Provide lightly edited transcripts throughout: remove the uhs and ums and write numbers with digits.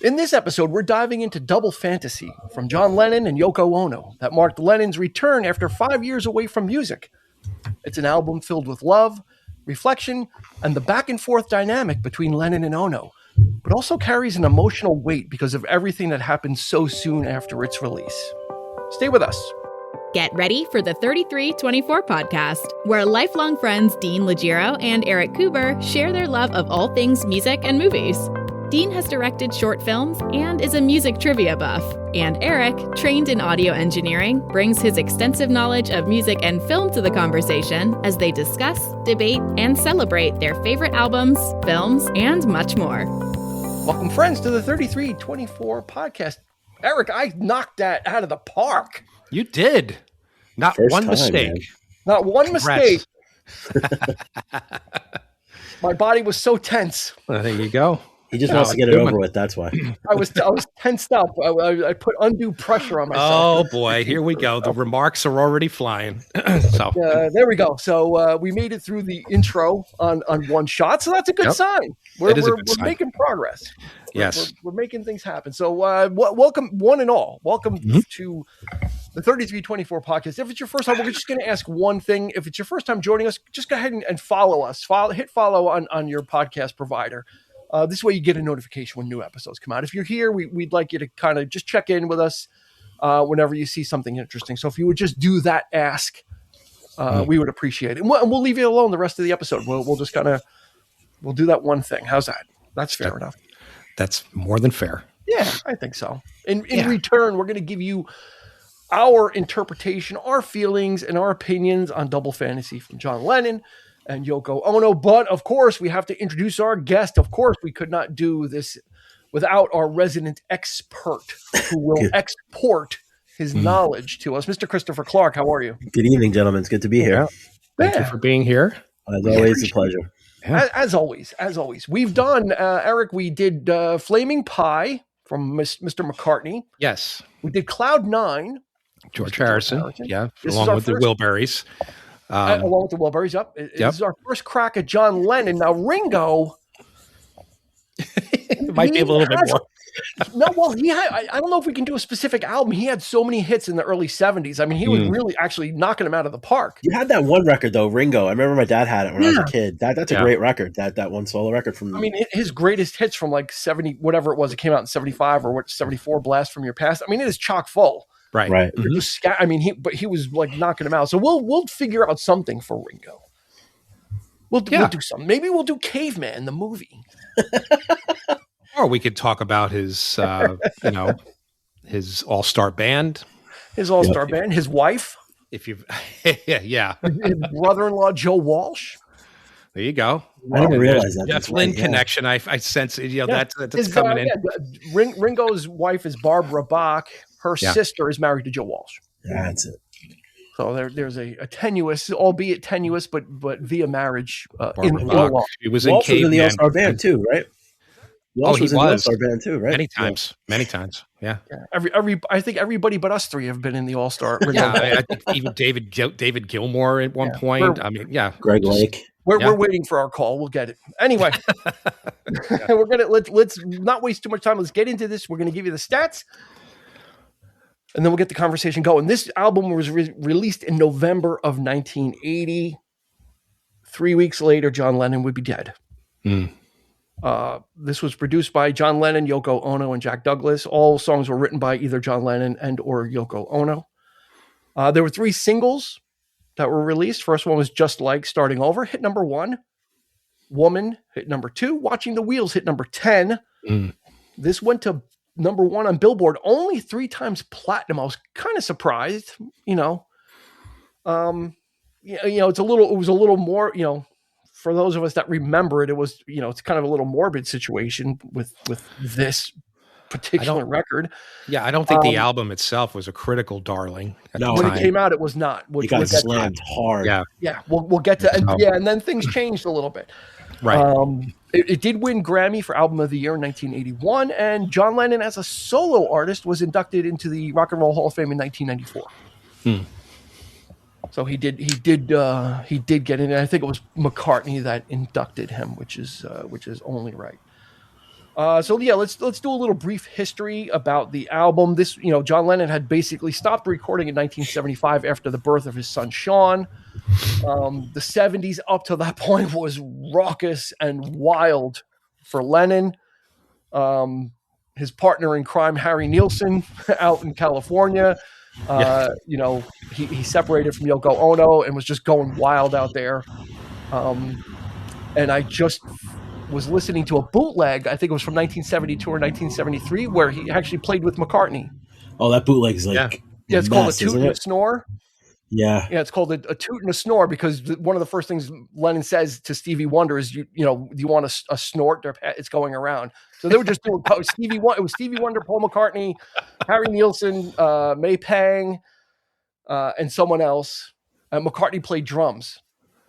In this episode, we're diving into Double Fantasy from John Lennon and Yoko Ono that marked Lennon's return after 5 years away from music. It's an album filled with love, reflection, and the back and forth dynamic between Lennon and Ono, but also carries an emotional weight because of everything that happened so soon after its release. Stay with us. Get ready for the 3324 podcast, where lifelong friends Dean Legiro and Eric Kuber share their love of all things music and movies. Dean has directed short films and is a music trivia buff. And Eric, trained in audio engineering, brings his extensive knowledge of music and film to the conversation as they discuss, debate, and celebrate their favorite albums, films, and much more. Welcome, friends, to the 3324 podcast. Eric, I knocked that out of the park. You did. Not First one time, mistake. man. Not one Congrats. mistake. My body was so tense. Well, there you go. He just wants to get it over with. That's why. I was tensed up. I put undue pressure on myself. Oh, boy. Here we go. The remarks are already flying. So There we go. So we made it through the intro on one shot. So that's a good sign. We're making progress. Yes. We're making things happen. So welcome, one and all. Welcome to the 3324 podcast. If it's your first time, we're just going to ask one thing. If it's your first time joining us, just go ahead and follow us. Hit follow on your podcast provider. This way you get a notification when new episodes come out. If you're here, we'd like you to kind of just check in with us whenever you see something interesting. So if you would just do that ask, we would appreciate it. And we'll leave you alone the rest of the episode. We'll just we'll do that one thing. How's that? That's fair enough. that's more than fair. Yeah, I think so. In return, we're going to give you our interpretation, our feelings, and our opinions on Double Fantasy from John Lennon and Yoko Ono. But of course, we have to introduce our guest. Of course, we could not do this without our resident expert who will export his knowledge to us. Mr. Christopher Clark, how are you? Good evening, gentlemen. It's good to be here. Thank you for being here. As always, a pleasure. Yeah. As always. We've done, Eric, we did Flaming Pie from Mr. McCartney. Yes. We did Cloud 9. George Harrison. Yeah. This Along with the Wilburys. Along with the Wilburys. Yep. This is our first crack at John Lennon. Now, Ringo. It might be a little bit more. No, well, he had, I don't know if we can do a specific album. He had so many hits in the early 70s. I mean, he was really actually knocking them out of the park. You had that one record, though, Ringo. I remember my dad had it when I was a kid. That's a great record, that one solo record from... I mean, his greatest hits from like 70, whatever it was, it came out in 75 or 74, Blast from Your Past. I mean, it is chock full. Right. Mm-hmm. Just I mean, he was like knocking them out. So we'll figure out something for Ringo. We'll do something. Maybe we'll do Caveman, the movie. Or we could talk about his, his all-star band. His all-star band, his wife. If you've, His brother-in-law, Joe Walsh. There you go. I didn't realize that. Jeff Lynne connection. I sense, that's coming in. Yeah. Ringo's wife is Barbara Bach. Her sister is married to Joe Walsh. That's it. So there's a tenuous, albeit tenuous, but via marriage. Barbara Bach. He was in Walsh was in the Caveman. All-Star Band too, right? Walsh was in the All-Star Band too, right? Many times. Yeah. I think everybody but us three have been in the All-Star. I think even David Gilmour at one point. Greg Lake. We're waiting for our call. We'll get it anyway. We're gonna let's not waste too much time. Let's get into this. We're gonna give you the stats, and then we'll get the conversation going. This album was released in November of 1980. 3 weeks later, John Lennon would be dead. This was produced by John Lennon, Yoko Ono, and Jack Douglas. All songs were written by either John Lennon and or Yoko Ono. There were 3 singles that were released. First one was Just Like Starting Over, hit number 1. Woman, hit number 2. Watching the Wheels, hit number 10. This went to number 1 on Billboard, only 3 times platinum. I was kind of surprised, It's it was a little more, for those of us that remember it, it was, it's kind of a little morbid situation with this particular record. Yeah, I don't think the album itself was a critical darling. When it came out, it was not. It got slammed hard. Yeah. We'll get to and then things changed a little bit. Right. It did win Grammy for Album of the Year in 1981, and John Lennon, as a solo artist, was inducted into the Rock and Roll Hall of Fame in 1994. So he did get in. I think it was McCartney that inducted him, which is only right. So yeah, let's do a little brief history about the album. This, John Lennon had basically stopped recording in 1975 after the birth of his son Sean. The 70s up to that point was raucous and wild for Lennon. His partner in crime, Harry Nilsson, out in California, he separated from Yoko Ono and was just going wild out there. And I just was listening to a bootleg, I think it was from 1972 or 1973, where he actually played with McCartney. Oh, that bootleg is it's called A Toot and a Snore. Yeah, it's called a toot and a snore because one of the first things Lennon says to Stevie Wonder is, do you want a snort? It's going around. So they were just doing Stevie Wonder. It was Stevie Wonder, Paul McCartney, Harry Nilsson, May Pang, and someone else. McCartney played drums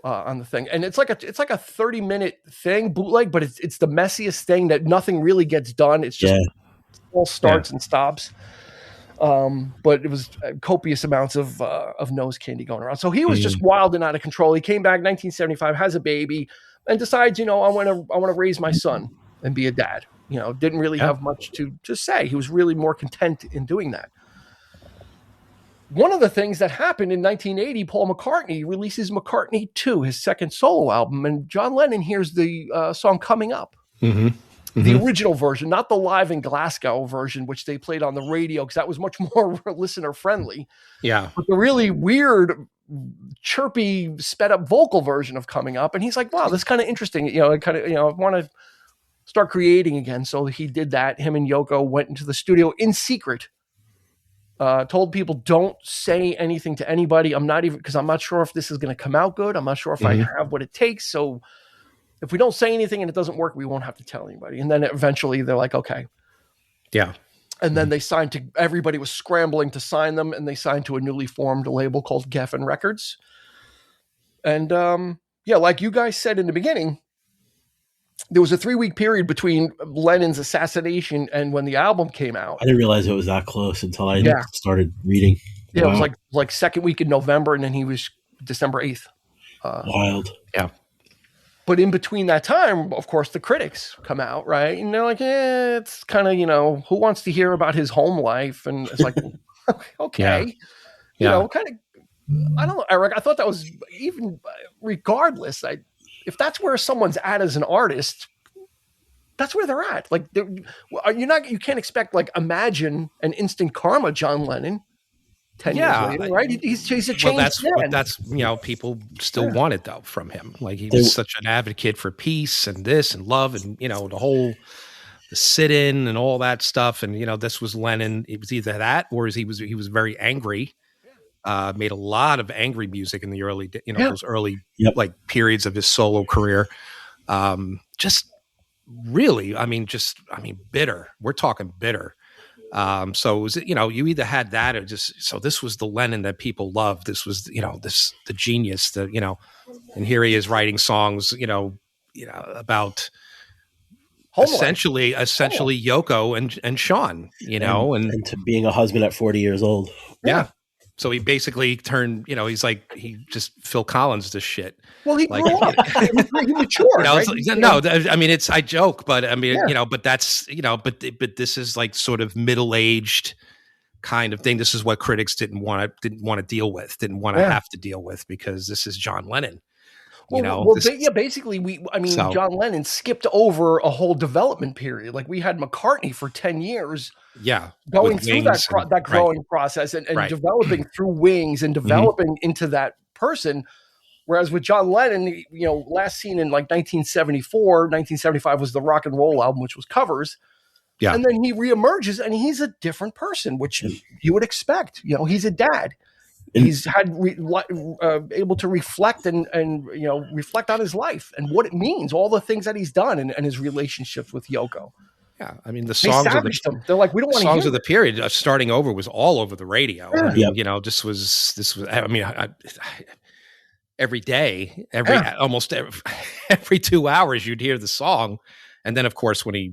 on the thing, and it's like a 30-minute thing, bootleg, but it's the messiest thing that nothing really gets done. It's just all starts and stops. But it was copious amounts of nose candy going around. So he was just wild and out of control. He came back 1975, has a baby, and decides, I want to raise my son and be a dad. Didn't really have much to say. He was really more content in doing that. One of the things that happened in 1980, Paul McCartney releases McCartney 2, his second solo album, and John Lennon hears the song Coming Up. Mm-hmm. The original version, not the live in Glasgow version, which they played on the radio, because that was much more listener friendly. Yeah. But the really weird, chirpy, sped up vocal version of Coming Up. And he's like, wow, that's kind of interesting. I want to start creating again. So he did that. Him and Yoko went into the studio in secret. Told people, don't say anything to anybody. I'm not sure if this is going to come out good. I'm not sure if I have what it takes. So if we don't say anything and it doesn't work, we won't have to tell anybody. And then eventually they're like, okay. Yeah. And then they signed to, everybody was scrambling to sign them, and they signed to a newly formed label called Geffen Records. And like you guys said in the beginning, there was a 3-week period between Lennon's assassination and when the album came out. I didn't realize it was that close until I started reading. Yeah, wow. It was like second week in November, and then he was December 8th. Wild. Yeah. But in between that time, of course, the critics come out, right? And they're like, it's kind of, who wants to hear about his home life? And it's like, okay. Yeah. Kind of, I don't know, Eric, I thought that was even regardless. If that's where someone's at as an artist, that's where they're at. Like, you can't expect, Imagine an Instant Karma John Lennon 10 years later, right? He's a changed man. That's people still wanted though from him. Like, he was such an advocate for peace and this and love and the sit-in and all that stuff. And this was Lennon. It was either that or he was very angry. Made a lot of angry music in the early those early periods of his solo career. Just really, bitter. We're talking bitter. So it was, you either had that or so this was the Lennon that people loved. This was, the genius, and here he is writing songs, about essentially Yoko and Sean, and to being a husband at 40 years old. Yeah. So he basically turned, he just Phil Collins this shit. Well, he grew up. He matured. Right? I joke, but but that's, but this is like sort of middle-aged kind of thing. This is what critics didn't want to deal with, didn't want to have to deal with, because this is John Lennon. Basically, John Lennon skipped over a whole development period. Like, we had McCartney for 10 years. Yeah. Going through that growing process and developing through Wings and developing into that person. Whereas with John Lennon, last seen in 1974, 1975 was the rock and roll album, which was covers. Yeah. And then he reemerges and he's a different person, which you would expect. He's a dad. He's had able to reflect and reflect on his life and what it means, all the things that he's done and his relationships with Yoko. Yeah, the songs they're like, we don't want to songs of the period. Starting Over was all over the radio. Yeah. This was. Every day, almost every 2 hours, you'd hear the song, and then of course when he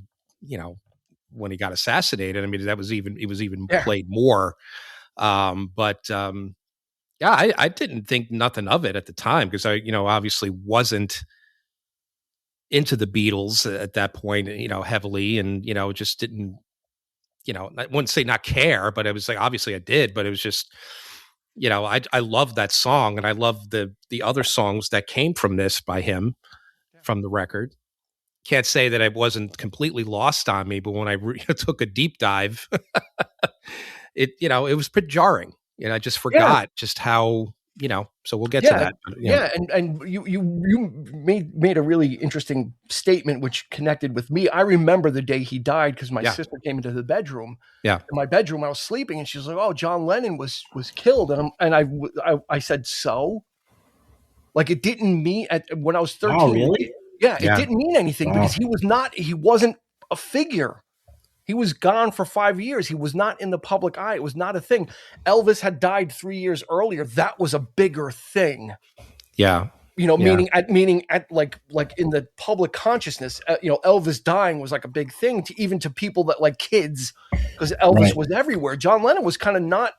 got assassinated, it was even played more. I didn't think nothing of it at the time because I obviously wasn't into the Beatles at that point, heavily, and, just didn't, I wouldn't say not care, but it was like, obviously I did, but it was just, I love that song, and I love the other songs that came from this by him, from the record. Can't say that it wasn't completely lost on me, but when I took a deep dive, it was pretty jarring. I just forgot just how, so we'll get to that. But, and you made a really interesting statement which connected with me. I remember the day he died because my sister came into the bedroom. Yeah, in my bedroom, I was sleeping, and she was like, "Oh, John Lennon was killed," and I said, "So?" Like, it didn't mean when I was 13. Oh, really? Yeah, it didn't mean anything because he wasn't a figure. He was gone for 5 years. He was not in the public eye. It was not a thing. Elvis had died 3 years earlier. That was a bigger thing. Yeah. Meaning at like in the public consciousness, Elvis dying was like a big thing to people that like kids, because Elvis was everywhere. John Lennon was kind of not.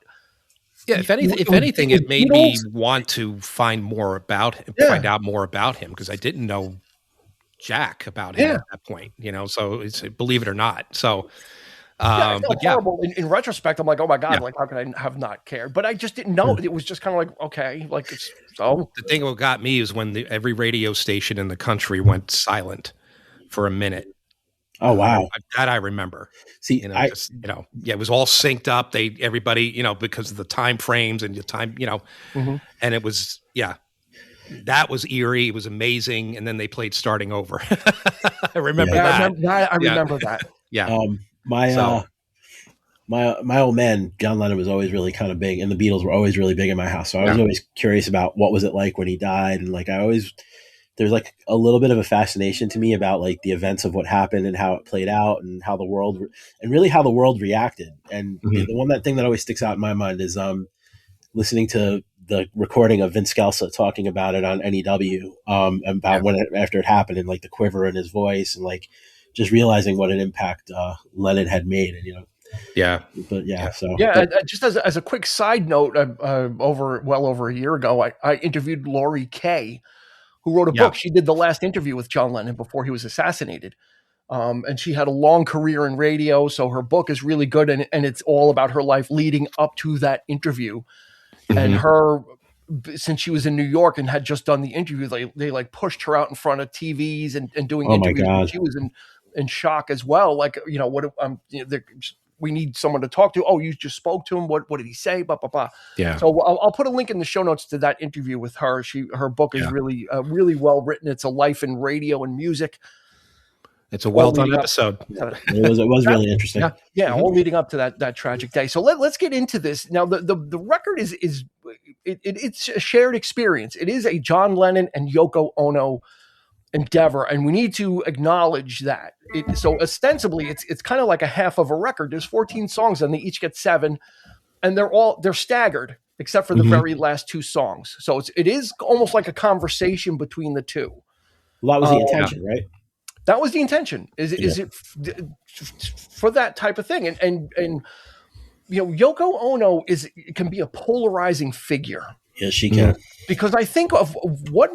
Yeah, if anything, it made me want to find out more about him, because I didn't know jack about him at that point, so it's, believe it or not. So horrible. In retrospect, I'm like, oh my God, like, how could I have not cared? But I just didn't know. It was just kind of like, okay, like, it's so. The thing that got me is when every radio station in the country went silent for a minute. Oh, wow. That I remember. See, it was all synced up. Everybody, because of the time frames and the time, and it was, that was eerie. It was amazing. And then they played Starting Over. I remember that. I remember that. Yeah. My old man, John Lennon, was always really kind of big, and the Beatles were always really big in my house. So I was always curious about what was it like when he died. And like, there's like a little bit of a fascination to me about like the events of what happened and how it played out, and how the world reacted. And the thing that always sticks out in my mind is listening to the recording of Vince Scelsa talking about it on NEW, after it happened, and like the quiver in his voice, and like just realizing what an impact Lennon had made. And just as a quick side note, over a year ago, I interviewed Lori Kay, who wrote a book. She did the last interview with John Lennon before he was assassinated. And she had a long career in radio, so her book is really good, and it's all about her life leading up to that interview. And her, since she was in New York and had just done the interview, they like pushed her out in front of TVs and doing interviews. And she was in shock as well. Like, we need someone to talk to. Oh, you just spoke to him. What did he say? Blah, blah, blah. Yeah. So I'll put a link in the show notes to that interview with her. Her book is really, really well written. It's a life in radio and music. It's a well done episode. It was really interesting. All leading up to that tragic day. So let's get into this now. The record it's a shared experience. It is a John Lennon and Yoko Ono endeavor, and we need to acknowledge that. So ostensibly, it's kind of like a half of a record. There's 14 songs, and they each get 7, and they're staggered except for the very last 2 songs. So it is almost like a conversation between the two. Well, that was the intention, right? That was the intention. Is it for that type of thing? And Yoko Ono can be a polarizing figure. Yes, she can. Because I think of what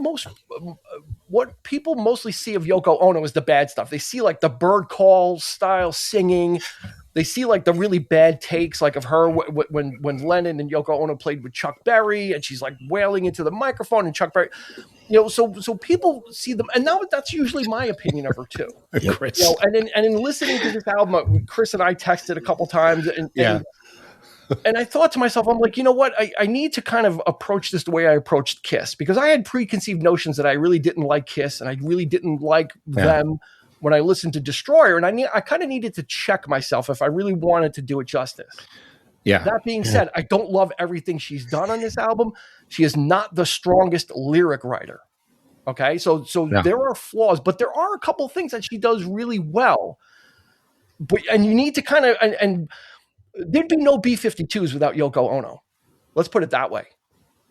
people mostly see of Yoko Ono is the bad stuff. They see like the bird call style singing. They see like the really bad takes, like of her when Lennon and Yoko Ono played with Chuck Berry, and she's like wailing into the microphone, and Chuck Berry, so people see them, and now that's usually my opinion of her too. Chris. And in listening to this album, Chris and I texted a couple times, and I thought to myself, I'm like, you know what? I need to kind of approach this the way I approached Kiss, because I had preconceived notions that I really didn't like Kiss, and I really didn't like them when I listened to Destroyer, and I kind of needed to check myself if I really wanted to do it justice. Yeah. That being said, I don't love everything she's done on this album. She is not the strongest lyric writer. Okay, so there are flaws, but there are a couple things that she does really well. And you need to kind of and there'd be no B-52s without Yoko Ono. Let's put it that way.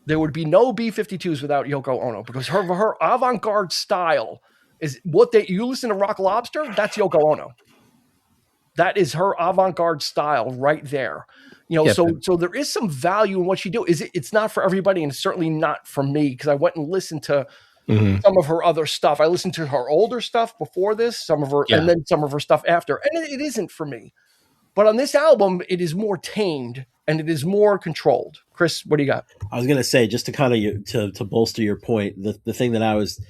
There would be no B-52s without Yoko Ono, because her avant-garde style is you listen to Rock Lobster, that's Yoko Ono. That is her avant-garde style right there. So there is some value in what she do. It's not for everybody, and it's certainly not for me, because I went and listened to some of her other stuff. I listened to her older stuff before this, some of her, and then some of her stuff after. And it isn't for me. But on this album, it is more tamed and it is more controlled. Chris, what do you got? I was going to say, just to kind of to bolster your point, the thing that I was,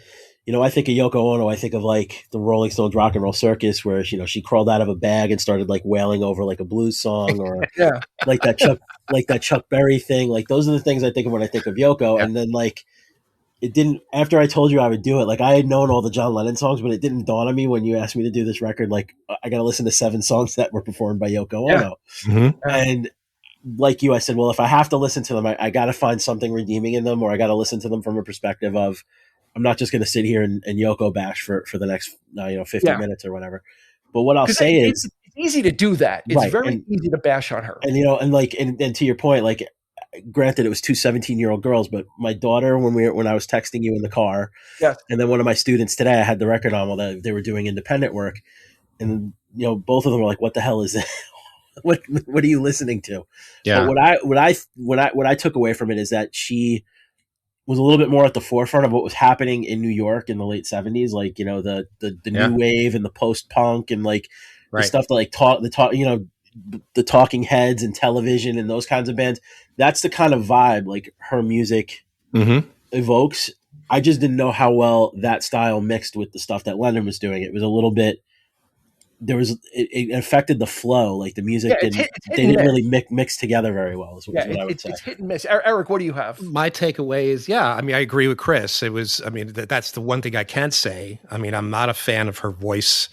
I think of Yoko Ono, I think of like the Rolling Stones Rock and Roll Circus, where, she crawled out of a bag and started like wailing over like a blues song, or like that Chuck Berry thing. Like those are the things I think of when I think of Yoko. And then like, it didn't, after I told you I would do it, like I had known all the John Lennon songs, but it didn't dawn on me when you asked me to do this record. Like I got to listen to 7 songs that were performed by Yoko Ono. And like you, I said, well, if I have to listen to them, I got to find something redeeming in them, or I got to listen to them from a perspective of, I'm not just going to sit here and Yoko bash for the next 50 minutes or whatever. But what I'll say is, it's easy to do that. It's very easy to bash on her. And and to your point, like, granted, it was 2 17-year-old girls, but my daughter, when I was texting you in the car, and then one of my students today, I had the record on while they were doing independent work, and both of them were like, "What the hell is that? What are you listening to?" Yeah. But what I took away from it is that she was a little bit more at the forefront of what was happening in New York in the late 70s, like the new wave and the post punk and like the stuff that like the Talking Heads and Television and those kinds of bands. That's the kind of vibe like her music evokes. I just didn't know how well that style mixed with the stuff that Lennon was doing. It was a little bit, it affected the flow. Like the music didn't really mix together very well. Is what I would say. It's hit and miss. Eric, what do you have? My takeaway is, I agree with Chris. It was, that's the one thing I can say. I'm not a fan of her voice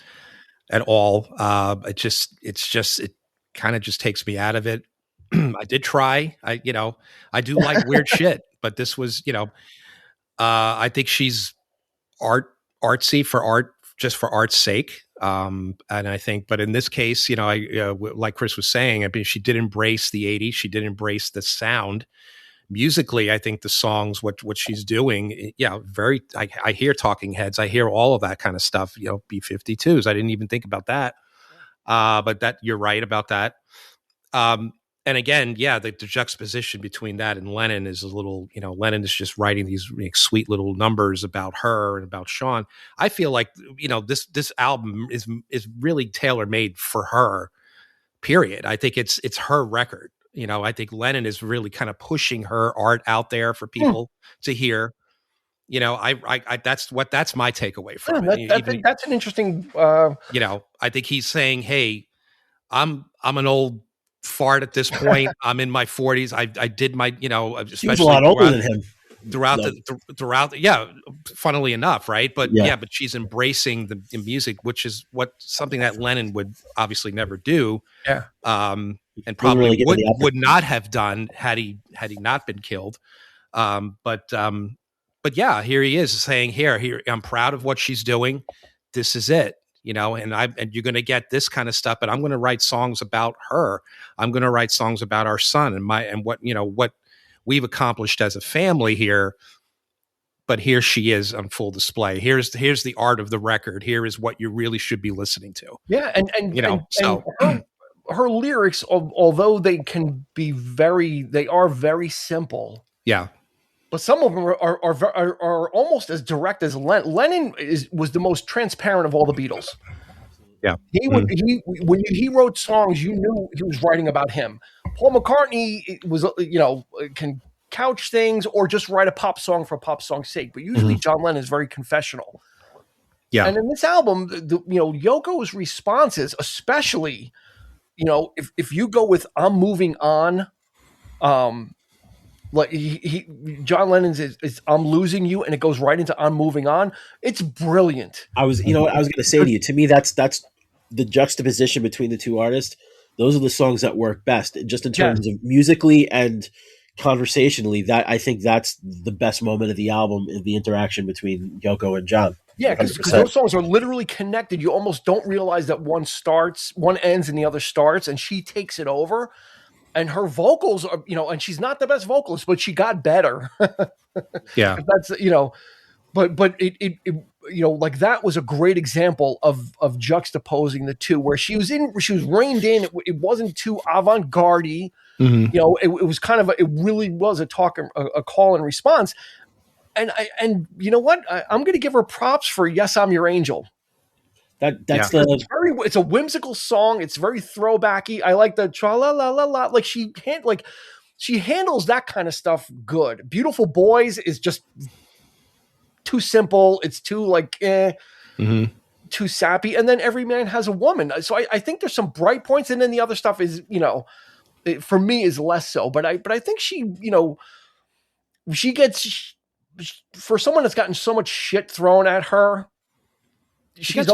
at all. It kind of just takes me out of it. I did try. I do like weird shit, but this was, I think she's artsy for art, just for art's sake. And I think, but in this case, like Chris was saying, she did embrace the 80s. She did embrace the sound. Musically, I think the songs, what she's doing, I hear Talking Heads. I hear all of that kind of stuff, B-52s. I didn't even think about that. But that you're right about that. And again, the juxtaposition between that and Lennon is a little, Lennon is just writing these sweet little numbers about her and about Sean. I feel like, this album is really tailor-made for her, period. I think it's her record. I think Lennon is really kind of pushing her art out there for people to hear. That's my takeaway from it. That's an interesting, I think he's saying, hey, I'm an old fart at this point. I'm in my 40s. I did my, especially she was a lot older than him throughout. Funnily enough. Right. But but she's embracing the music, which is something that Lennon would obviously never do. Yeah. And probably would not have done had he not been killed. But here he is saying, here, I'm proud of what she's doing. This is it. And you're going to get this kind of stuff, but I'm going to write songs about her. I'm going to write songs about our son and what we've accomplished as a family here. But here she is on full display. Here's the art of the record. Here is what you really should be listening to. Yeah. And her lyrics, although they can be they are very simple. Yeah. But some of them are almost as direct as Lennon. Lennon was the most transparent of all the Beatles. Yeah, when he wrote songs, you knew he was writing about him. Paul McCartney was, can couch things or just write a pop song for pop song's sake. But usually John Lennon is very confessional. Yeah, and in this album, Yoko's responses, especially, if you go with "I'm Moving On," like John Lennon's is "I'm Losing You," and it goes right into "I'm Moving On." It's brilliant. I was going to say to you, to me, that's the juxtaposition between the two artists. Those are the songs that work best, just in terms of musically and conversationally. That I think that's the best moment of the album, is the interaction between Yoko and John. Yeah, because those songs are literally connected. You almost don't realize that one ends and the other starts, and she takes it over. And her vocals are, and she's not the best vocalist, but she got better. Yeah. That's, but it like that was a great example of juxtaposing the two, where she was reined in. It wasn't too avant-garde-y. It was kind of, it really was a call and response. and you know what? I'm going to give her props for "Yes, I'm Your Angel." It's a whimsical song. It's very throwbacky. I like the tra la la la la. Like she handles that kind of stuff good. "Beautiful Boys" is just too simple. It's too too sappy. And then "Every Man Has a Woman." So I think there's some bright points, and then the other stuff is, for me is less so. But I think she gets, for someone that's gotten so much shit thrown at her, she's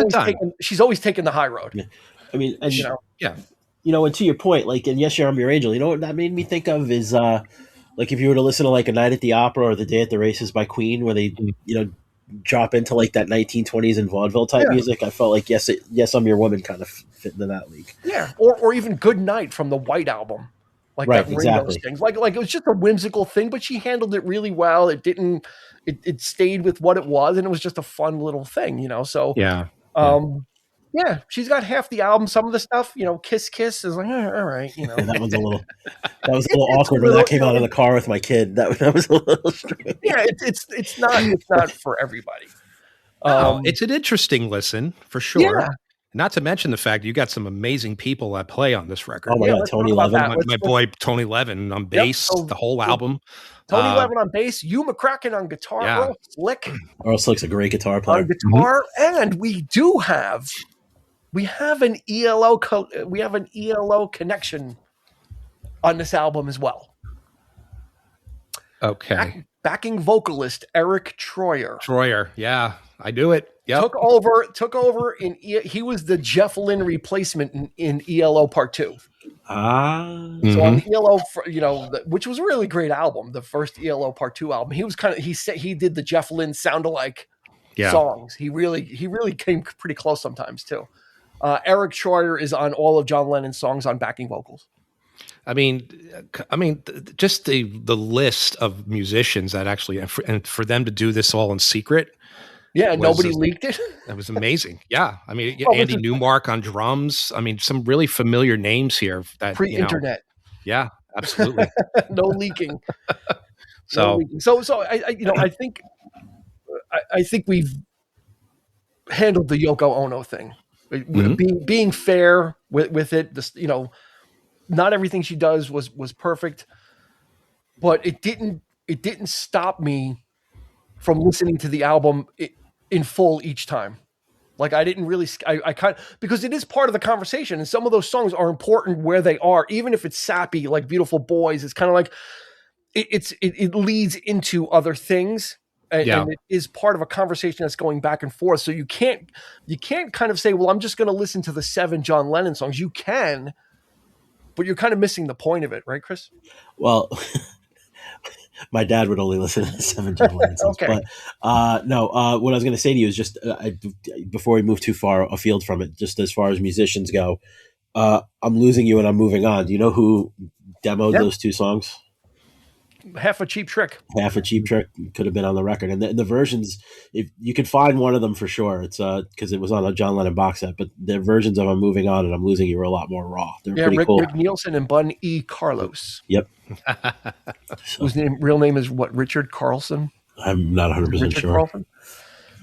always taken the high road. Yeah. I mean, and yeah. And to your point, like, and "Yes, I'm Your Angel," you know what that made me think of is, like, if you were to listen to like "A Night at the Opera" or "The Day at the Races" by Queen, where they, drop into like that 1920s and vaudeville type music, I felt like Yes, I'm Your Woman kind of fit into that league. Yeah, or even "Good Night" from the White Album, like right, that exactly. thing. Like it was just a whimsical thing, but she handled it really well. It didn't. It stayed with what it was, and it was just a fun little thing, So yeah, she's got half the album. Some of the stuff, "Kiss Kiss" is like, all right, That was a little awkward when that came out in the car with my kid. That was a little strange. Yeah, it's not for everybody. It's an interesting listen for sure. Yeah. Not to mention the fact you got some amazing people that play on this record. Oh my God, Tony Levin, my boy Tony Levin on bass, the whole album. Tony Levin on bass, Hugh McCracken on guitar, Earl Slick. Earl Slick's a great guitar player. On guitar, and we have an ELO connection on this album as well. Okay. Backing vocalist Eric Troyer. Yeah, I do it. Yep. Took over he was the Jeff Lynne replacement in ELO Part 2. So on the ELO, which was a really great album, the first ELO Part 2 album, he was he did the Jeff Lynne sound-alike songs. He really came pretty close sometimes too. Eric Troyer is on all of John Lennon's songs on backing vocals. I mean, just the list of musicians that actually, and for them to do this all in secret. Yeah, nobody leaked it. That was amazing. Yeah, I mean, Andy Newmark on drums. I mean, some really familiar names here. That pre-internet. Yeah, absolutely. No leaking. So I think we've handled the Yoko Ono thing. Being fair with it. This, not everything she does was perfect, but it didn't stop me from listening to the album in full each time. Like I didn't really, I kind of, because it is part of the conversation, and some of those songs are important where they are, even if it's sappy, like "Beautiful Boys." It's kind of like it leads into other things. And it is part of a conversation that's going back and forth. So you can't kind of say, well, I'm just going to listen to the 7 John Lennon songs. You can, but you're kind of missing the point of it, right, Chris? Well, my dad would only listen to the 7 John Lennon songs. Okay. But what I was going to say to you is just before we move too far afield from it, just as far as musicians go, I'm Losing You and I'm Moving On. Do you know who demoed those 2 songs? Half a Cheap Trick. Half a Cheap Trick could have been on the record, and the versions, if you could find one of them for sure, it's because it was on a John Lennon box set. But the versions of "I'm Moving On" and "I'm Losing You" were a lot more raw. They're pretty cool. Rick Nielsen and Bun E. Carlos. Yep. Whose real name is what? Richard Carlson. I'm not 100% sure. Carlson?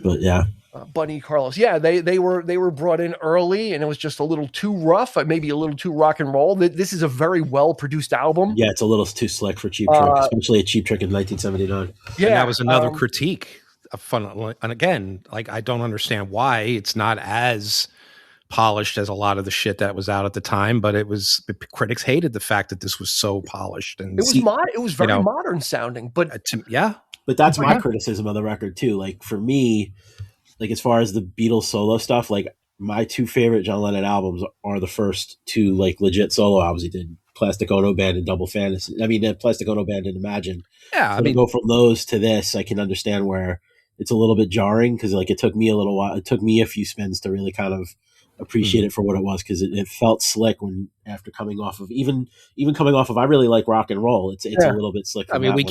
But yeah. Bunny Carlos. Yeah, they were brought in early, and it was just a little too rough, maybe a little too rock and roll. This is a very well produced album. Yeah, it's a little too slick for Cheap Trick, especially a Cheap Trick in 1979. Yeah, and that was another critique of fun. And again, like I don't understand why it's not as polished as a lot of the shit that was out at the time, but the critics hated the fact that this was so polished, and it was very modern sounding. But but that's my criticism of the record too. Like for me. Like as far as the Beatles solo stuff, like my 2 favorite John Lennon albums are the first 2 like legit solo albums he did, Plastic Ono Band and Double Fantasy. I mean, Plastic Ono Band and Imagine. Yeah, so to go from those to this, I can understand where it's a little bit jarring because like it took me a little while. It took me a few spins to really kind of appreciate it for what it was because it felt slick when after coming off of even coming off of I really like rock and roll. It's a little bit slick. I mean, we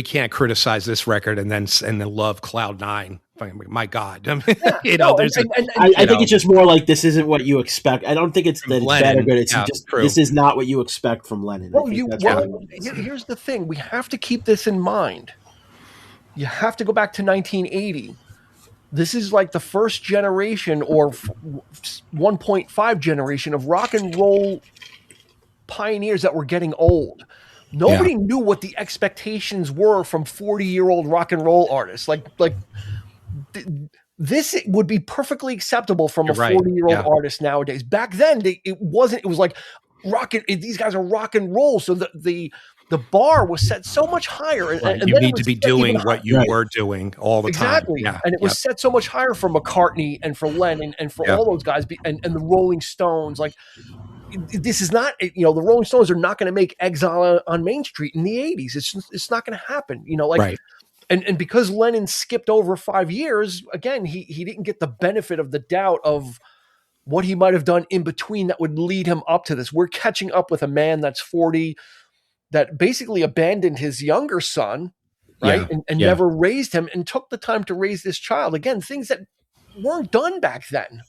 can't criticize this record and then love Cloud 9. My God, I mean, I think it's just more like this isn't what you expect. I don't think it's that it's bad or good. It's just true. This is not what you expect from Lennon. Well, here's the thing: we have to keep this in mind. you have to go back to 1980. This is like the first generation or 1.5 generation of rock and roll pioneers that were getting old. Nobody knew what the expectations were from 40-year-old rock and roll artists. This would be perfectly acceptable from a 40-year-old artist nowadays. Back then, it wasn't. It was like these guys are rock and roll. So the bar was set so much higher. And you need to be doing what you were doing all the time. Exactly. And it was set so much higher for McCartney and for Lennon and for all those guys and the Rolling Stones. Like, this is not, the Rolling Stones are not going to make Exile on Main Street in the 80s. It's not going to happen, And because Lennon skipped over 5 years, again, he didn't get the benefit of the doubt of what he might have done in between that would lead him up to this. We're catching up with a man that's 40 that basically abandoned his younger son, right? And never raised him and took the time to raise this child. Again, things that weren't done back then,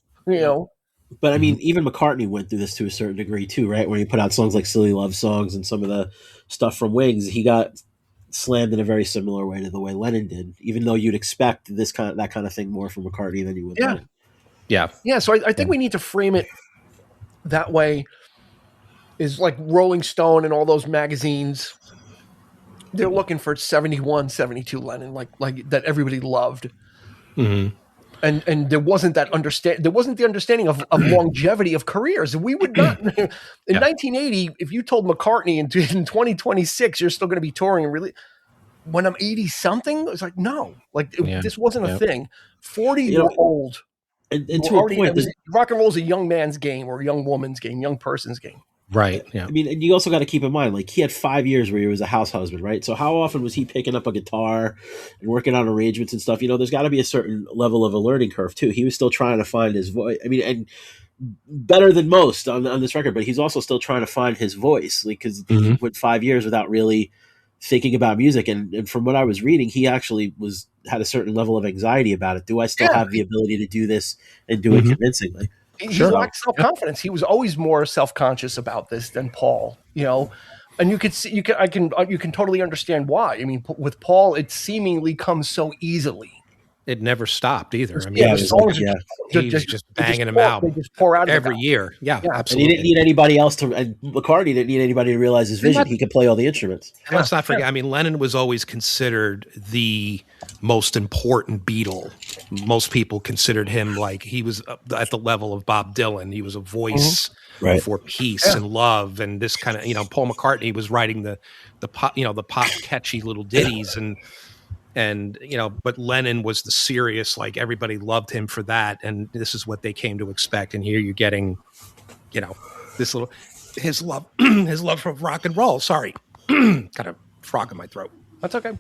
But I mean, even McCartney went through this to a certain degree too, right? When he put out songs like Silly Love Songs and some of the stuff from Wings, he got slammed in a very similar way to the way Lennon did, even though you'd expect that kind of thing more from McCartney than you would Lennon. Yeah. So I think we need to frame it that way. Is like Rolling Stone and all those magazines, they're looking for 71, 72 Lennon, like that everybody loved. Mm-hmm. And there wasn't that there wasn't the understanding of longevity of careers. We would not in 1980, if you told McCartney in 2026 you're still going to be touring and really when I'm 80 something, it's like no, this wasn't a thing. 40 you're old. And to a point, rock and roll is a young man's game or a young woman's game, young person's game. Right. Yeah. I mean, and you also got to keep in mind, he had 5 years where he was a house husband, right? So how often was he picking up a guitar and working on arrangements and stuff? There's got to be a certain level of a learning curve too. He was still trying to find his voice. I mean, and better than most on this record, but he's also still trying to find his voice, because he went 5 years without really thinking about music. And from what I was reading, he actually had a certain level of anxiety about it. Do I still have the ability to do this and do it convincingly? He lacked self-confidence. He was always more self-conscious about this than Paul, and you could see, you can totally understand why. I mean, with Paul, it seemingly comes so easily. It never stopped either. I mean, he was just banging them out. They just pour out every year. Yeah, absolutely. And he didn't need anybody else and McCartney didn't need anybody to realize his vision. He could play all the instruments. Let's not forget. I mean, Lennon was always considered the most important Beatle. Most people considered him like he was at the level of Bob Dylan. He was a voice for peace and love, and this kind of Paul McCartney was writing the pop catchy little ditties and but Lennon was the serious, everybody loved him for that, and this is what they came to expect. And here you're getting this little his love for rock and roll. Sorry, got a frog in my throat. That's okay.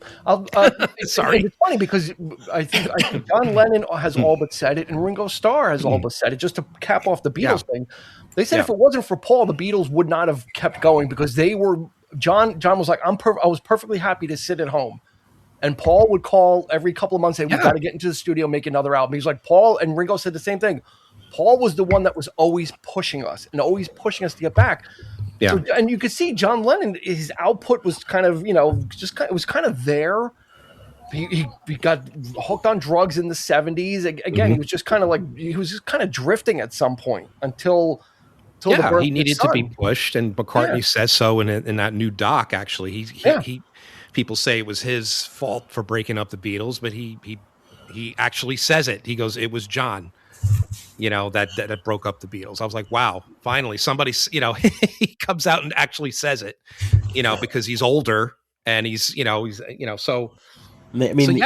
Sorry. It's funny because I think John Lennon has all but said it, and Ringo Starr has all but said it. Just to cap off the Beatles thing, they said if it wasn't for Paul, the Beatles would not have kept going because they were. John was like, I was perfectly happy to sit at home, and Paul would call every couple of months, say, "We got to get into the studio, make another album." He's like, Paul and Ringo said the same thing. Paul was the one that was always pushing us to get back. Yeah. So, and you could see John Lennon, his output was kind of, it was kind of there. He got hooked on drugs in the 70s. Again, he was just kind of drifting at some point until the birth he of needed his son. to be pushed. And McCartney says so in that new doc, actually. He people say it was his fault for breaking up the Beatles, but he actually says it. He goes, it was John. That broke up the Beatles. I was like, wow, finally somebody, he comes out and actually says it, because he's older and he's so. I mean,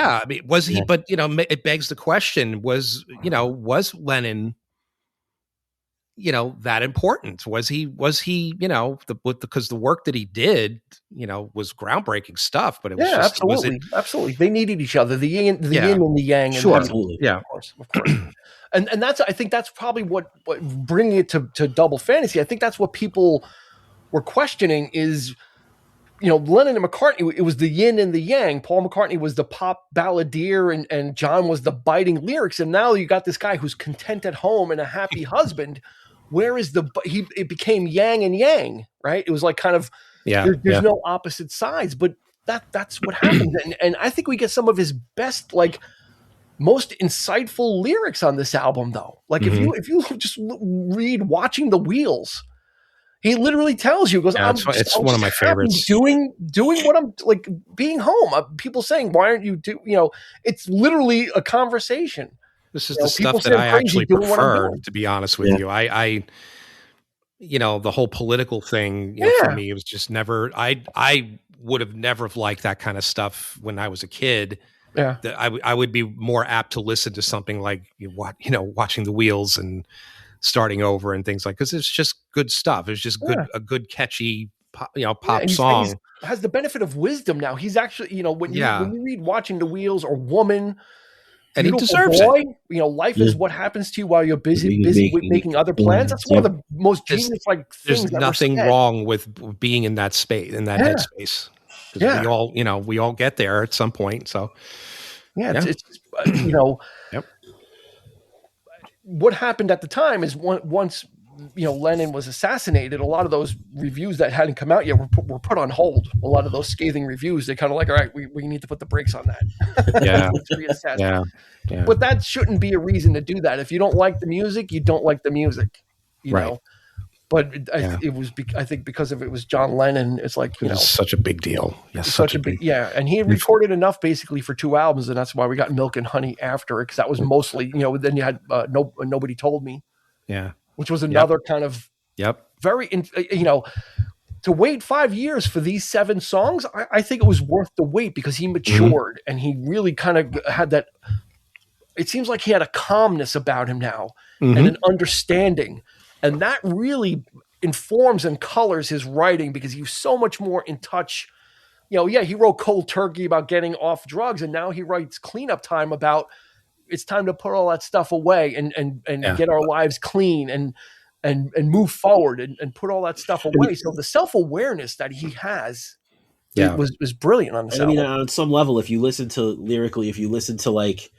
was he? But it begs the question: was Lennon, that important? Was he? Because the work that he did, was groundbreaking stuff. But it was just, absolutely. They needed each other. The yin and the yang. Sure, absolutely. Yeah, of course. And I think that's probably what bringing it to Double Fantasy. I think that's what people were questioning is, Lennon and McCartney, it was the yin and the yang. Paul McCartney was the pop balladeer and John was the biting lyrics. And now you got this guy who's content at home and a happy husband. Where is it became yang and yang, right? It was like kind of, there's no opposite sides, but that's what happens. And I think we get some of his best, like, most insightful lyrics on this album, though. Like, if you just read Watching the Wheels, he literally tells you, goes, it's one of my favorites. Doing what I'm, like, being home. People saying, why aren't you it's literally a conversation. This is the stuff that I actually prefer, to be honest with you. I the whole political thing, for me, it was just never, I would have never liked that kind of stuff when I was a kid. Yeah. I would be more apt to listen to something like, Watching the Wheels and Starting Over and things like, because it's just good stuff. It's just a good catchy pop song. He's has the benefit of wisdom now. He's actually, when you read Watching the Wheels or Woman, and he deserves it. Life is what happens to you while you're busy with making other plans. That's one of the most genius things. There's nothing wrong with being in that space, in that headspace. Because we all get there at some point. So it's what happened at the time is once Lennon was assassinated, a lot of those reviews that hadn't come out yet were put on hold. A lot of those scathing reviews, they kind of like, all right, we need to put the brakes on that. Yeah. But that shouldn't be a reason to do that. If you don't like the music, you don't like the music, you know. But it was, I think, because it was John Lennon. It's like, it was such a big deal. Yes, such a big, and he had recorded enough basically for 2 albums, and that's why we got Milk and Honey after it, because that was mostly, then you had Nobody Told Me, which was another kind of very, to wait 5 years for these 7 songs. I think it was worth the wait because he matured and he really kind of had that. It seems like he had a calmness about him now and an understanding. And that really informs and colors his writing because he was so much more in touch. He wrote Cold Turkey about getting off drugs, and now he writes Cleanup Time about it's time to put all that stuff away and get our lives clean and move forward and put all that stuff away. So the self-awareness that he has was brilliant on this album. I mean, on some level, if you listen to like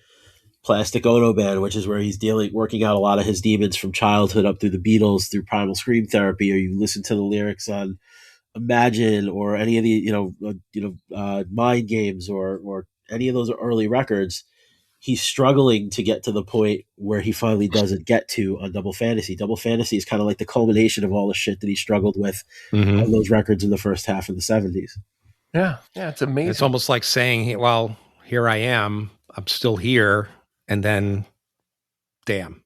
Plastic Ono Band, which is where he's working out a lot of his demons from childhood up through the Beatles, through Primal Scream Therapy, or you listen to the lyrics on Imagine or any of the Mind Games or any of those early records, he's struggling to get to the point where he finally doesn't get to on Double Fantasy. Double Fantasy is kind of like the culmination of all the shit that he struggled with on those records in the first half of the 70s. Yeah, it's amazing. It's almost like saying, well, here I am, I'm still here. And then, damn,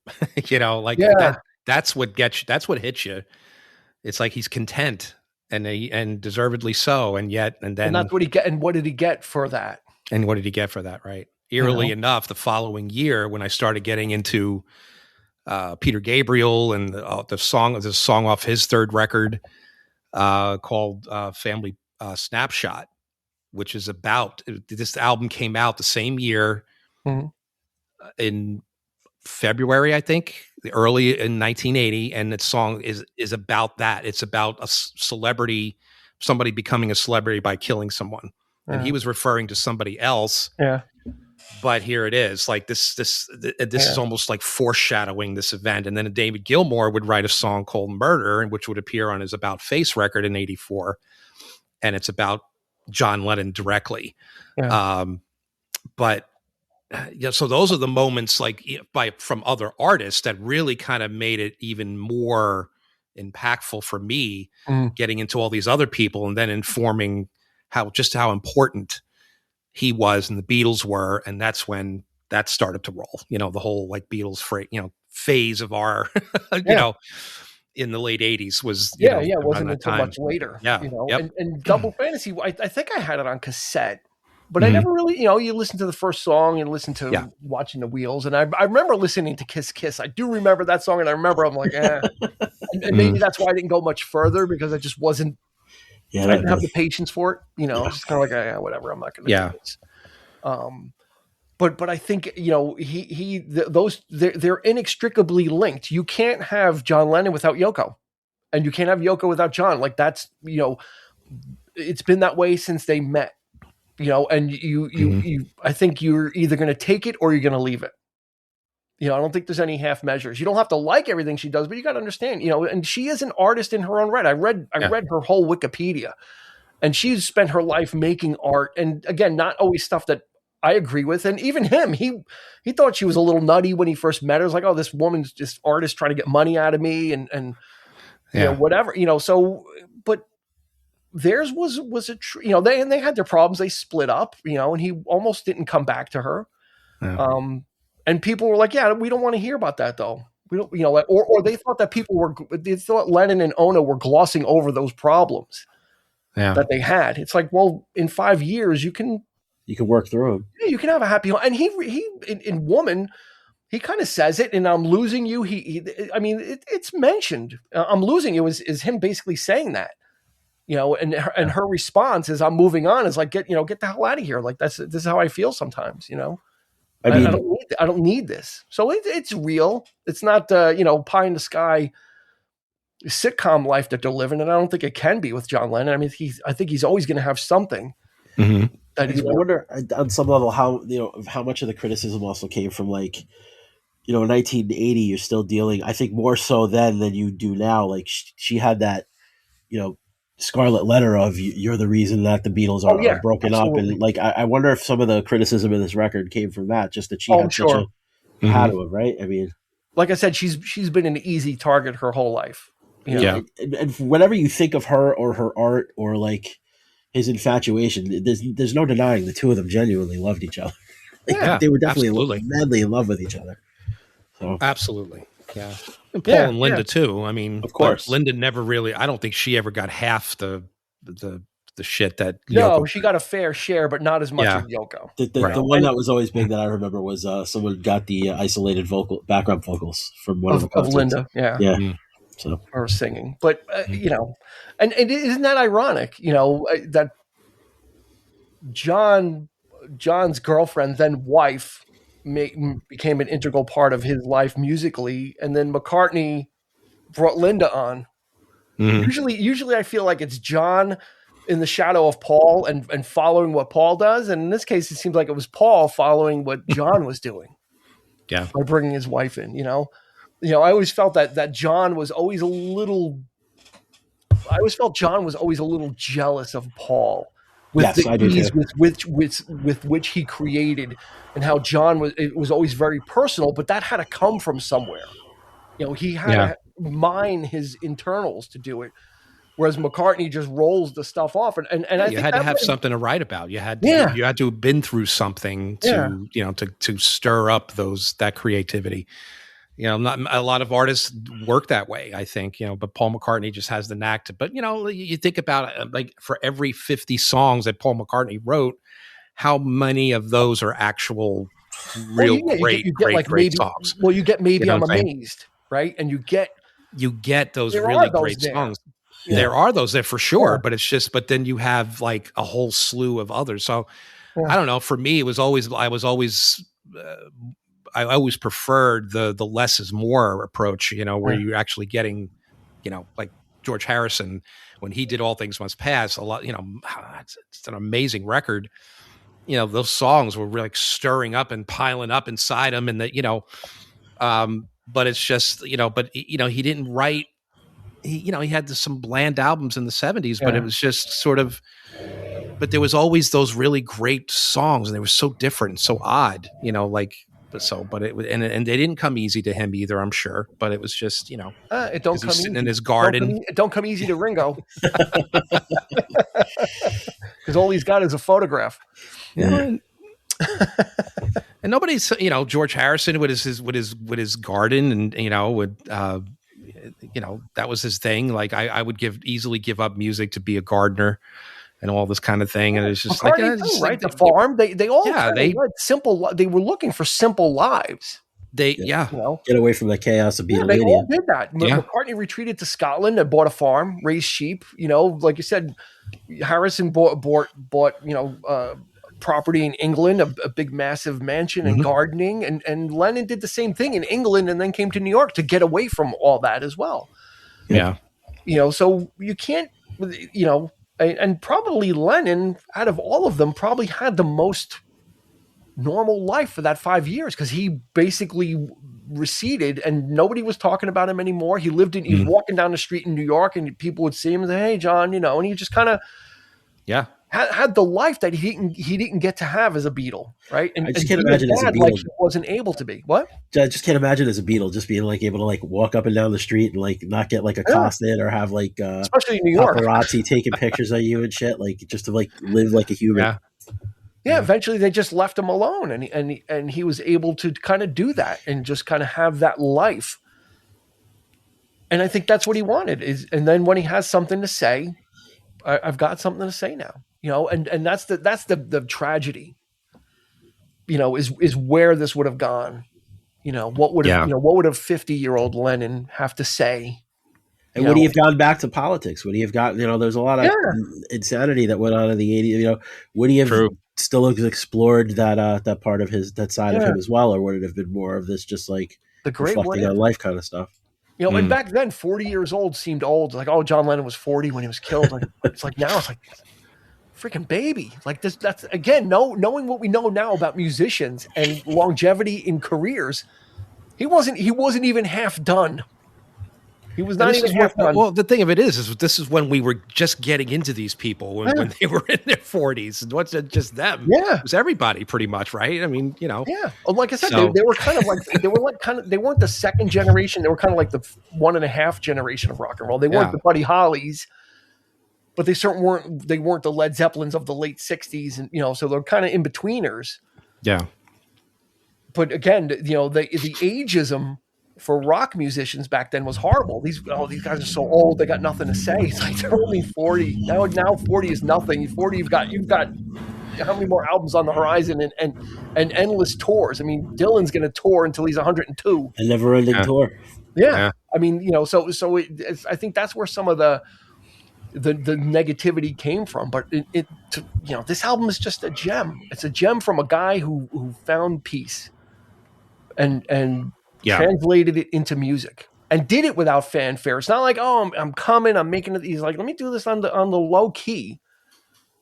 that's what gets you. That's what hits you. It's like he's content and deservedly so. And that's what he get. And what did he get for that? Right. Eerily enough, the following year, when I started getting into Peter Gabriel and the song off his third record called Family Snapshot, which is about, this album came out the same year. In February, I think, early in 1980, and the song is about that. It's about a celebrity, somebody becoming a celebrity by killing someone, and he was referring to somebody else. But here it is, like this is almost like foreshadowing this event. And then David Gilmour would write a song called "Murder," which would appear on his About Face record in '84, and it's about John Lennon directly. But so those are the moments from other artists that really kind of made it even more impactful for me, getting into all these other people and then informing how important he was and the Beatles were. And that's when that started to roll, the whole Beatles phase of our, in the late 80s was, it wasn't until much later, and Double Fantasy, I think I had it on cassette. But I never really, you listen to the first song and listen to Watching the Wheels. And I remember listening to Kiss Kiss. I do remember that song. And I remember I'm like, and maybe that's why I didn't go much further because I just wasn't, I didn't have the patience for it. It's kind of like, whatever, I'm not going to do this. But I think, they're inextricably linked. You can't have John Lennon without Yoko. And you can't have Yoko without John. Like that's, it's been that way since they met. And you, I think you're either going to take it or you're going to leave it. I don't think there's any half measures. You don't have to like everything she does, but you got to understand, and she is an artist in her own right. I read her whole Wikipedia, and she's spent her life making art, and again, not always stuff that I agree with. And even him, he thought she was a little nutty when he first met her. It was like, oh, this woman's just artist trying to get money out of me, and you know, whatever, you know. So, but theirs was a they had their problems. They split up, you know, and he almost didn't come back to her. Yeah. And people were like, yeah, we don't want to hear about that though. We don't, you know, or they thought that they thought Lennon and Ono were glossing over those problems that they had. It's like, well, in 5 years, you can work through them. Yeah, you can have a happy home. And he in Woman, he kind of says it, and I'm losing you. I mean, it's mentioned. I'm losing you is him basically saying that, you know, and her response is, I'm moving on. Is like, get the hell out of here. Like this is how I feel sometimes, you know. I mean, I don't need this. So it's real. It's not pie in the sky sitcom life that they're living, and I don't think it can be with John Lennon. I mean, I think he's always going to have something. Mm-hmm. I wonder on some level how much of the criticism also came from, like, in 1980 you're still dealing, I think more so then than you do now. Like she had that, scarlet letter of you're the reason that the Beatles are broken absolutely. up, and like I wonder if some of the criticism in this record came from that, just that she had such a hat to him, right? I mean, like I said, she's been an easy target her whole life. And whenever you think of her or her art or like his infatuation, there's no denying the two of them genuinely loved each other. They were definitely madly in love with each other. So absolutely, yeah. And Paul and Linda too. I mean, of course, Linda never really. I don't think she ever got half the shit that. No, she got a fair share, but not as much as Yoko. The one that was always big that I remember was someone got the isolated background vocals from one of the concerts. Linda. Yeah. Mm-hmm. So her singing, but and isn't that ironic? That John's girlfriend, then wife, became an integral part of his life musically, and then McCartney brought Linda on. Mm-hmm. Usually I feel like it's John in the shadow of Paul and following what Paul does, and in this case it seems like it was Paul following what John was doing. Yeah, by bringing his wife in. I always felt that John was always a little. I always felt John was always a little jealous of Paul. With the ease with which he created, and how John was always very personal, but that had to come from somewhere. He had to mine his internals to do it, whereas McCartney just rolls the stuff off. And I think had to have something to write about. You had to have been through something to stir up that creativity. Not a lot of artists work that way, I think, but Paul McCartney just has the knack to, but you think about it, like for every 50 songs that Paul McCartney wrote, how many of those are actual great songs? Well, you get Maybe I'm Amazed, right? And you get those really great songs. Yeah. There are those there for sure, but it's just, but then you have like a whole slew of others. So I don't know, for me, I always preferred the less is more approach, where you're actually getting, like George Harrison, when he did All Things Must Pass, a lot, it's an amazing record. Those songs were really stirring up and piling up inside him, and but it's just, he didn't write, he had some bland albums in the 70s, but it was just sort of, but there was always those really great songs, and they were so different, so odd, but it was, and they didn't come easy to him either, I'm sure. But it was just, it don't come sitting easy in his garden. It don't come easy to Ringo, because all he's got is a photograph. Yeah. And nobody's, George Harrison with his garden, and that was his thing. Like I would easily give up music to be a gardener and all this kind of thing, and it's just the farm. They all led simple. They were looking for simple lives. Get away from the chaos of Beatlemania. They all did that. McCartney retreated to Scotland and bought a farm, raised sheep. Like you said, Harrison bought property in England, a big massive mansion and gardening, and Lennon did the same thing in England, and then came to New York to get away from all that as well. Yeah, so you can't, and probably Lennon, out of all of them, probably had the most normal life for that 5 years, because he basically receded and nobody was talking about him anymore. He lived he was walking down the street in New York, and people would see him and say, "Hey, John," and he just kind of Yeah. Had the life that he didn't get to have as a Beatle, right? And I just can't imagine as a Beatle. Like he wasn't able to be. What? I just can't imagine as a Beatle just being like able to like walk up and down the street and like not get like accosted or have like especially in New York paparazzi taking pictures of you and shit, like just to like live like a human. Yeah. Eventually they just left him alone, and he was able to kind of do that and just kind of have that life. And I think that's what he wanted and then when he has something to say, I've got something to say now, and that's the tragedy, is where this would have gone. What would have, what would a 50-year-old Lennon have to say? And would he have gone back to politics? Would he have got, there's a lot of insanity that went on in the 80s, would he have still explored that part of that side of him as well? Or would it have been more of this, just like the great reflecting on life kind of stuff? And back then 40 years old seemed old. Like, oh, John Lennon was 40 when he was killed. Like, it's like now it's like freaking baby. Like this, that's again, knowing what we know now about musicians and longevity in careers, he wasn't even half done. He was not even half done. Well, the thing of it is this is when we were just getting into these people when they were in their 40s. And what's it, just them? Yeah. It was everybody pretty much, right? I mean, Yeah. Well, like I said, they were kind of like, they weren't the second generation. They were kind of like the 1.5 generation of rock and roll. They weren't the Buddy Hollys, but they certainly weren't the Led Zeppelins of the late 60s. And, so they're kind of in betweeners. Yeah. But again, the ageism for rock musicians back then was horrible. These guys are so old, they got nothing to say. It's like they're only 40. Now 40 is nothing. 40, you've got how many more albums on the horizon and endless tours. I mean, Dylan's going to tour until he's 102. A never-ending tour. Yeah. I mean, so I think that's where some of the negativity came from. But this album is just a gem. It's a gem from a guy who found peace and translated it into music and did it without fanfare. It's not like, oh, I'm coming, I'm making it. He's like, let me do this on the low key,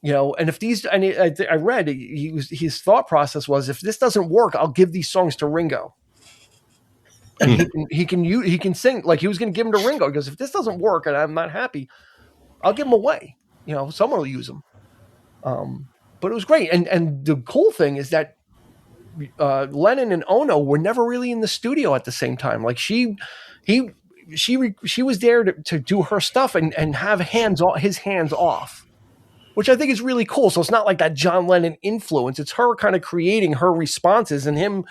and if these, and I read his thought process was, if this doesn't work, I'll give these songs to Ringo. And he can sing. Like, he was going to give them to Ringo. He goes, if this doesn't work and I'm not happy, I'll give them away. Someone will use them. But it was great. And the cool thing is that Lennon and Ono were never really in the studio at the same time. Like she was there to do her stuff and have his hands off, which I think is really cool. So it's not like that John Lennon influence. It's her kind of creating her responses and him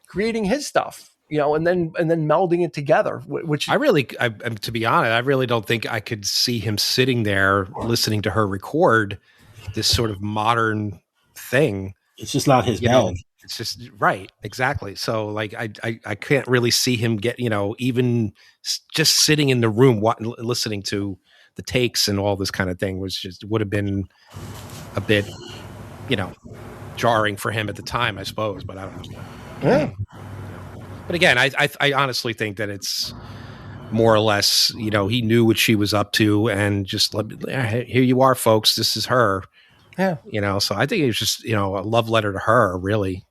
creating his stuff, and then melding it together, which I to be honest, I really don't think I could see him sitting there listening to her record this sort of modern thing. It's just not his bag. It's just right. Exactly. So like, I can't really see him get, even just sitting in the room, listening to the takes and all this kind of thing would have been a bit, jarring for him at the time, I suppose, but I don't know. Yeah. But again, I honestly think that it's more or less, he knew what she was up to and just here you are, folks. This is her. Yeah. So I think it was just, a love letter to her, really,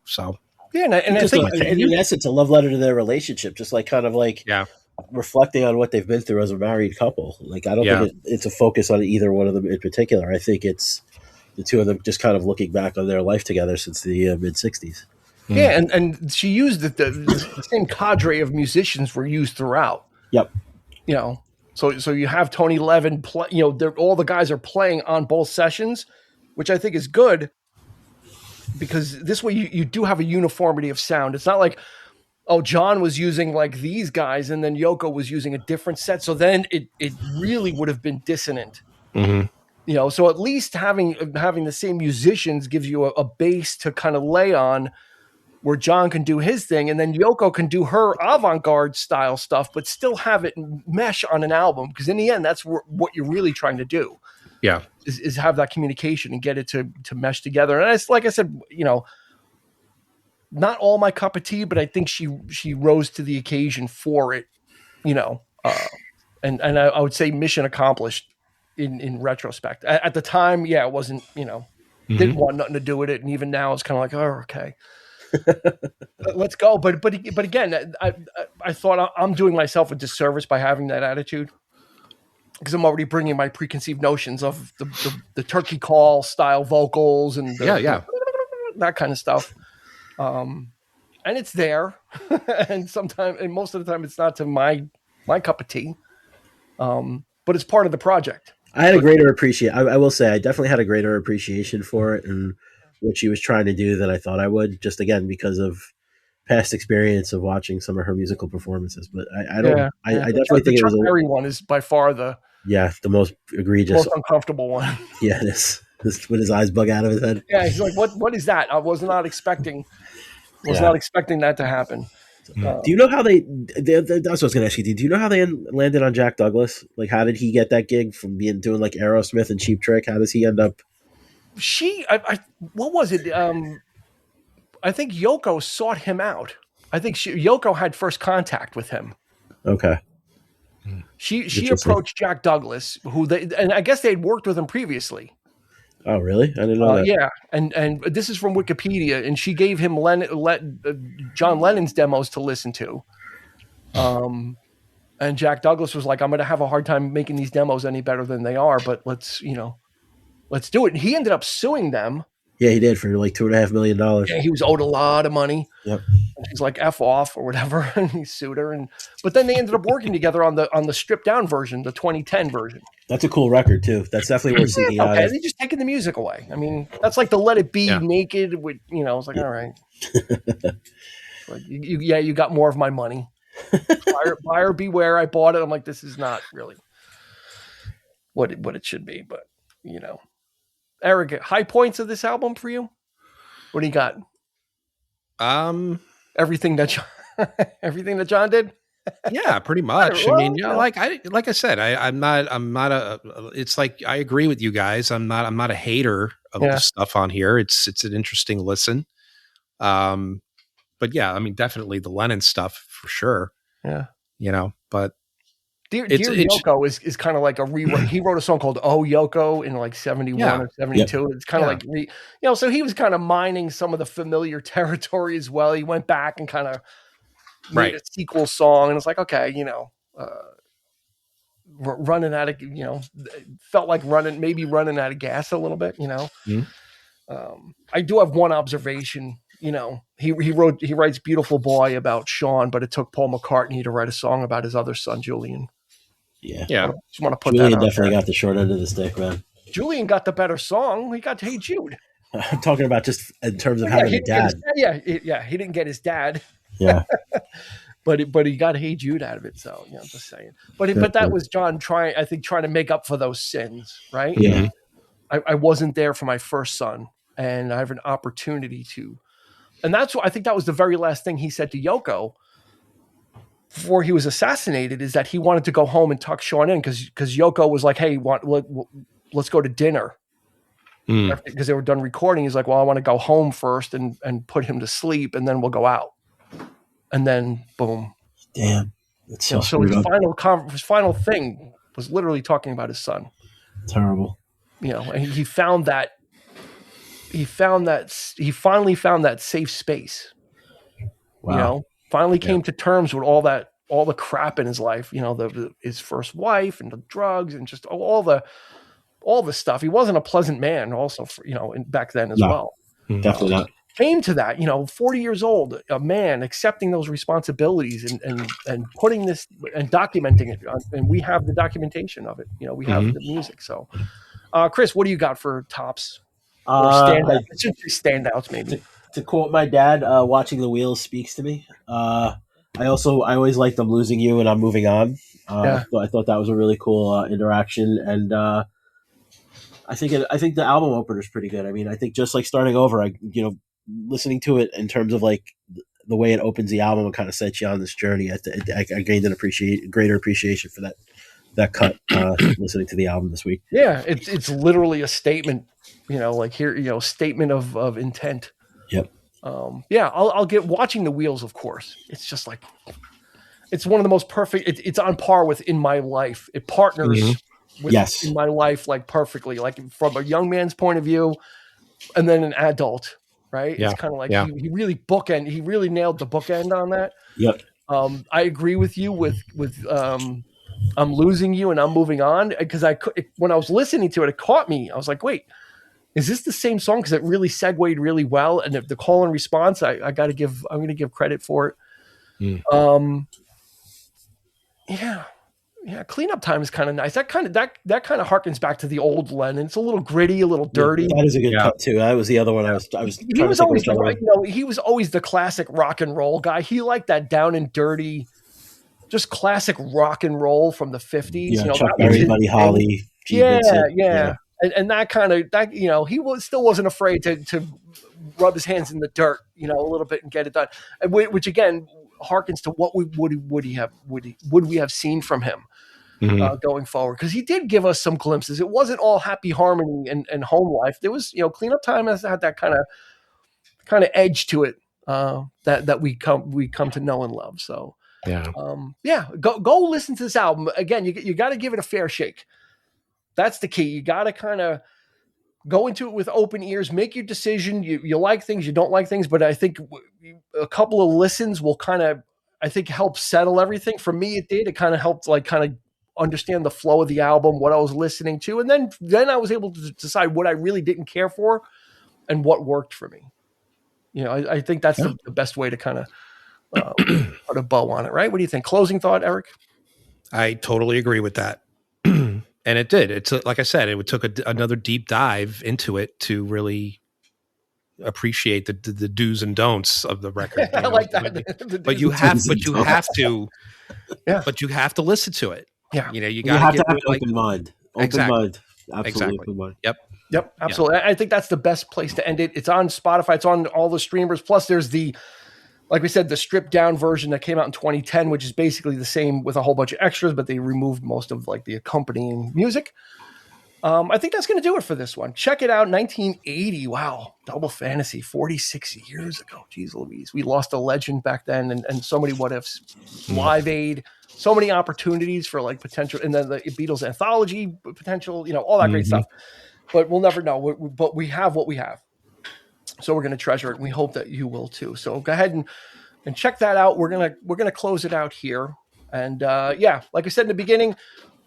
so. Yeah. And I think in essence, a love letter to their relationship, just like kind of like reflecting on what they've been through as a married couple. Like, I don't think it's a focus on either one of them in particular. I think it's the two of them just kind of looking back on their life together since the mid 60s. Yeah. And she used the same cadre of musicians were used throughout. Yep. So you have Tony Levin play, all the guys are playing on both sessions, which I think is good because this way you do have a uniformity of sound. It's not like, oh, John was using like these guys and then Yoko was using a different set. So then it really would have been dissonant. Mm-hmm. So at least having the same musicians gives you a base to kind of lay on, where John can do his thing and then Yoko can do her avant-garde style stuff, but still have it mesh on an album. Because in the end, that's what you're really trying to do. Yeah. Is have that communication and get it to mesh together. And it's like I said, not all my cup of tea, but I think she rose to the occasion for it, and I would say mission accomplished in retrospect. At the time, it wasn't, didn't want nothing to do with it. And even now it's kind of like, oh, okay. Let's go. But again, I thought I'm doing myself a disservice by having that attitude. because I'm already bringing my preconceived notions of the turkey call style vocals and that kind of stuff. And it's there, and most of the time, it's not to my cup of tea. But it's part of the project. I had a greater appreciation. I will say, I definitely had a greater appreciation for it and what she was trying to do than I thought I would. Just again because of past experience of watching some of her musical performances. But I definitely think it was the Berry one is by far the most egregious, most uncomfortable one. Yeah, this with his eyes bug out of his head. Yeah, he's like, what is that? I was not expecting that to happen. Do you know how that's what I was going to ask you. Do you know how they landed on Jack Douglas? Like, how did he get that gig from doing like Aerosmith and Cheap Trick? How does he end up? What was it? I think Yoko sought him out. I think Yoko had first contact with him. Okay. She approached Jack Douglas, and I guess they'd worked with him previously. Oh, really? I didn't know that. Yeah, and this is from Wikipedia, and she gave him John Lennon's demos to listen to. And Jack Douglas was like, "I'm going to have a hard time making these demos any better than they are, but let's do it." And he ended up suing them. Yeah, he did for like $2.5 million. Yeah, he was owed a lot of money. Yep. And she's like, "F off" or whatever, and he sued her. But then they ended up working together on the stripped down version, the 2010 version. That's a cool record too. That's definitely worth seeking out. Okay, they just taking the music away. I mean, that's like the Let It Be naked with it's like, all right. Like, you got more of my money. Buyer beware. I bought it. I'm like, this is not really what it should be, but Eric, high points of this album for you? What do you got? Everything that John did. Yeah, pretty much. I mean, like I said, I'm not it's like, I agree with you guys. I'm not a hater of the stuff on here. It's an interesting listen. But yeah, I mean, definitely the Lennon stuff for sure. Yeah. But Dear Yoko is kind of like a rewrite. He wrote a song called "Oh Yoko" in like 71 or 72. Yep. It's kind of like so he was kind of mining some of the familiar territory as well. He went back and kind of made a sequel song, and it's like, okay, running out of felt like running out of gas a little bit. I do have one observation. He writes "Beautiful Boy" about Sean, but it took Paul McCartney to write a song about his other son, Julian. Yeah. I just want to put Julian that definitely got the short end of the stick, man. Julian got the better song. He got "Hey Jude." I'm talking about just in terms of having a dad. He didn't get his dad. Yeah. but he got "Hey Jude" out of it. So I'm just saying. But that was John trying to make up for those sins, right? Yeah. I wasn't there for my first son, and I have an opportunity to. And that's what I think that was the very last thing he said to Yoko before he was assassinated, is that he wanted to go home and tuck Sean in because Yoko was like, "Hey, let's go to dinner." Because they were done recording. He's like, "Well, I want to go home first and put him to sleep, and then we'll go out." And then boom. Damn. That's so his final thing was literally talking about his son. Terrible. And he found that. He finally found that safe space. Wow. Finally came to terms with all the crap in his life. His first wife and the drugs and just all the stuff. He wasn't a pleasant man. Also, back then as well. Definitely not. Came to that. 40 years old, a man accepting those responsibilities and putting this and documenting it. And we have the documentation of it. We have the music. So, Chris, what do you got for tops? Standouts, maybe. To quote my dad, watching the wheels speaks to me. I always liked "I'm Losing You" and "I'm Moving On." I thought that was a really cool interaction, and I think the album opener is pretty good. I mean, I think just like starting over, listening to it in terms of like the way it opens the album and kind of sets you on this journey. I gained greater appreciation for that cut listening to the album this week. Yeah, it's literally a statement. Statement of intent. Yep. I'll get watching the wheels. Of course, it's just like it's one of the most perfect. It's on par with "In My Life." It partners with "In My Life" like perfectly, like from a young man's point of view, and then an adult. Right? Yeah. It's kind of like he really nailed the bookend on that. Yep. I agree with you with I'm losing you and I'm moving on. Because when I was listening to it, it caught me. I was like, wait, is this the same song? Because it really segued really well. And the call and response, I'm going to give credit for it. Yeah. Cleanup Time is kind of nice. That kind of harkens back to the old Lennon. It's a little gritty, a little dirty. That is a good cut too. That was the other one I was. He was always the classic rock and roll guy. He liked that down and dirty, just classic rock and roll from the 50s. Yeah, Chuck Berry, Buddy Holly. Yeah. And that kind of he still wasn't afraid to rub his hands in the dirt, a little bit and get it done. Which again harkens to what would we have seen from him going forward, because he did give us some glimpses. It wasn't all happy harmony and home life. There was Cleanup Time has had that kind of edge to it that we come to know and love. So go listen to this album again. You got to give it a fair shake. That's the key. You got to kind of go into it with open ears, make your decision. You like things, you don't like things, but I think a couple of listens will help settle everything. For me, it did. It kind of helped understand the flow of the album, what I was listening to. And then I was able to decide what I really didn't care for and what worked for me. I think that's the best way to kind of put a bow on it, right? What do you think? Closing thought, Eric? I totally agree with that. And it did. It's like I said, it took another deep dive into it to really appreciate the do's and don'ts of the record. I like that. But you have to listen to it. Yeah. You have to have an open mind. Absolutely. Open mind. Yep. Absolutely. I think that's the best place to end it. It's on Spotify. It's on all the streamers. Plus there's like we said, the stripped down version that came out in 2010, which is basically the same with a whole bunch of extras, but they removed most of the accompanying music. I think that's going to do it for this one. Check it out. 1980. Wow. Double Fantasy 46 years ago. Jeez Louise. We lost a legend back then and so many what ifs. Live Aid, so many opportunities for potential. And then the Beatles anthology potential, all that great stuff, but we'll never know. But we have what we have. So we're going to treasure it, and we hope that you will too. So go ahead and check that out. We're gonna close it out here. And like I said in the beginning,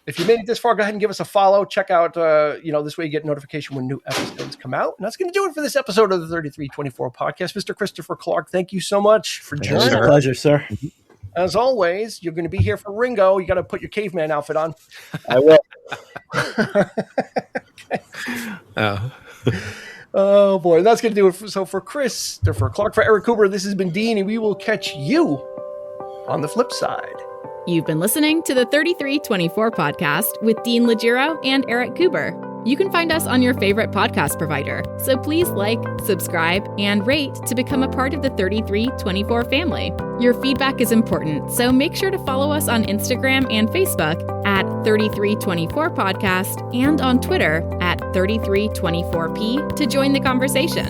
if you made it this far, go ahead and give us a follow. Check out this way you get notification when new episodes come out. And that's going to do it for this episode of the 3324 podcast. Mr. Christopher Clark, thank you so much for joining. It's a pleasure, sir. As always, you're going to be here for Ringo. You got to put your caveman outfit on. I will. Okay. Oh boy, that's going to do it. So for Christopher Clark, for Eric Cooper, this has been Dean, and we will catch you on the flip side. You've been listening to the 3324 podcast with Dean Legiro and Eric Cooper. You can find us on your favorite podcast provider, so please subscribe, and rate to become a part of the 3324 family. Your feedback is important, so make sure to follow us on Instagram and Facebook at 3324 podcast and on Twitter at 3324p to join the conversation.